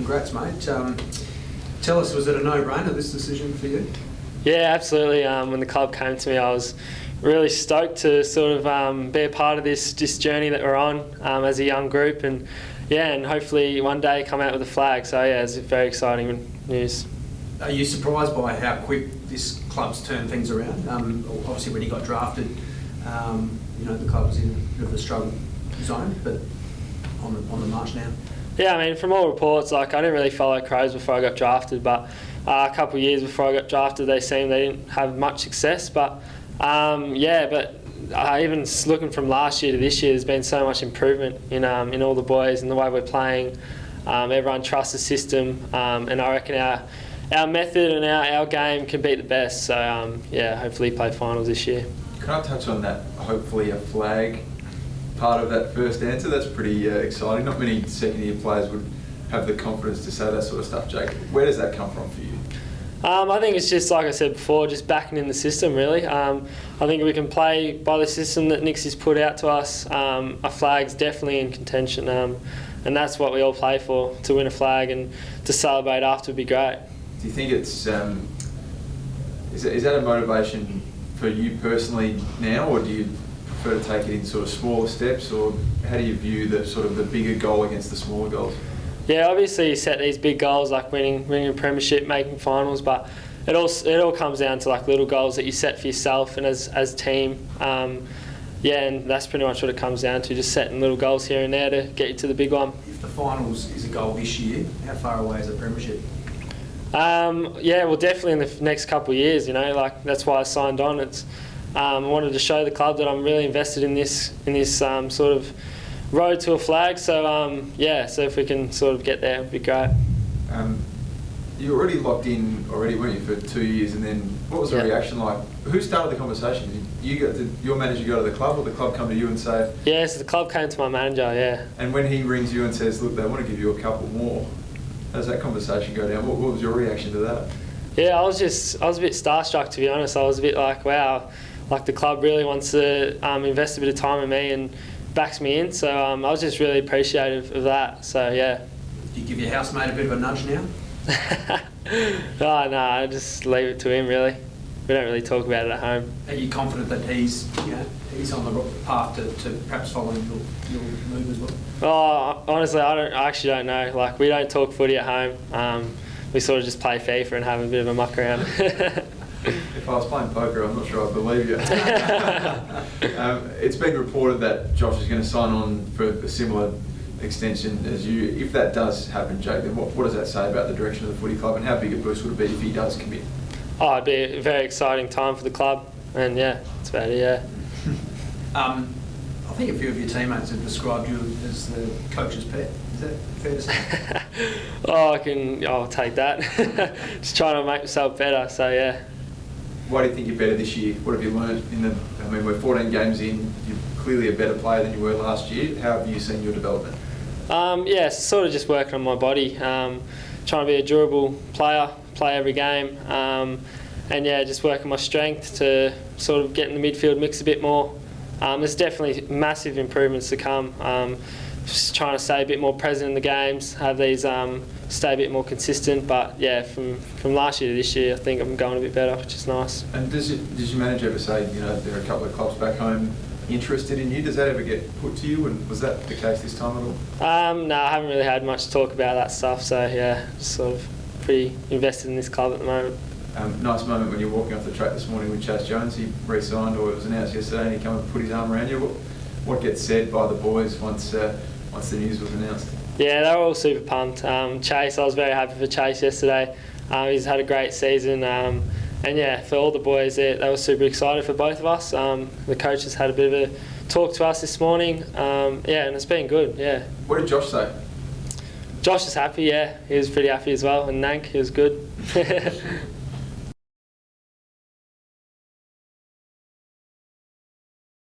congrats, mate. Tell us, was it a no-brainer, this decision for you? Yeah, absolutely. When the club came to me, I was really stoked to sort of be a part of this journey that we're on as a young group, and hopefully one day come out with a flag. So yeah, it's very exciting news. Are you surprised by how quick this club's turned things around? Obviously, when you got drafted, the club was in a bit of a struggle zone, but on the march now. Yeah, I mean, from all reports, I didn't really follow Crows before I got drafted, but a couple of years before I got drafted, they didn't have much success. But even looking from last year to this year, there's been so much improvement in all the boys and the way we're playing. Everyone trusts the system, and I reckon our method and our game can beat the best. So hopefully play finals this year. Can I touch on that? Hopefully a flag part of that first answer. That's pretty exciting. Not many second-year players would have the confidence to say that sort of stuff, Jake. Where does that come from for you? I think it's just, like I said before, just backing in the system, really. I think we can play by the system that Nixie's put out to us. A flag's definitely in contention, and that's what we all play for, to win a flag, and to celebrate after would be great. Do you think it's is that a motivation for you personally now, or do you prefer to take it in sort of smaller steps, or how do you view the sort of the bigger goal against the smaller goals? Yeah, obviously you set these big goals like winning a premiership, making finals, but it all comes down to little goals that you set for yourself and as a team. And that's pretty much what it comes down to, just setting little goals here and there to get you to the big one. If the finals is a goal this year, how far away is the premiership? Definitely in the next couple of years. That's why I signed on. I wanted to show the club that I'm really invested in this sort of road to a flag. So so if we can sort of get there, it'd be great. You were already locked in weren't you, for 2 years, and then what was the reaction like? Who started the conversation? Your manager go to the club, or the club come to you and say? Yeah, so the club came to my manager. Yeah. And when he rings you and says, "Look, they want to give you a couple more," how does that conversation go down? What was your reaction to that? Yeah, I was a bit starstruck, to be honest. I was a bit like, wow, the club really wants to invest a bit of time in me and backs me in. So I was just really appreciative of that. So yeah. Do you give your housemate a bit of a nudge now? No, I just leave it to him, really. We don't really talk about it at home. Are you confident that he's on the path to perhaps following your move as well? Oh, honestly, I actually don't know. We don't talk footy at home. We sort of just play FIFA and have a bit of a muck around. If I was playing poker, I'm not sure I'd believe you. It's been reported that Josh is going to sign on for a similar extension as you. If that does happen, Jake, then what does that say about the direction of the footy club, and how big a boost would it be if he does commit? Oh, it'd be a very exciting time for the club, and that's about it. Yeah. I think a few of your teammates have described you as the coach's pet. Is that fair to say? I'll take that. Just trying to make myself better. So yeah. Why do you think you're better this year? What have you learned we're 14 games in. You're clearly a better player than you were last year. How have you seen your development? Sort of just working on my body, trying to be a durable player, play every game, just working my strength to sort of get in the midfield mix a bit more. There's definitely massive improvements to come. Just trying to stay a bit more present in the games, have these stay a bit more consistent. But from last year to this year, I think I'm going a bit better, which is nice. And does your manager ever say, there are a couple of clubs back home interested in you? Does that ever get put to you, and was that the case this time at all? No, I haven't really had much talk about that stuff. So sort of pretty invested in this club at the moment. Nice moment when you're walking off the track this morning with Chas Jones. He re-signed, or it was announced yesterday, and he came and put his arm around you. What gets said by the boys once the news was announced? Yeah, they were all super pumped. Chase, I was very happy for Chase yesterday. He's had a great season. For all the boys, they were super excited for both of us. The coaches had a bit of a talk to us this morning. And it's been good, yeah. What did Josh say? Josh is happy, yeah. He was pretty happy as well. And Nank, he was good.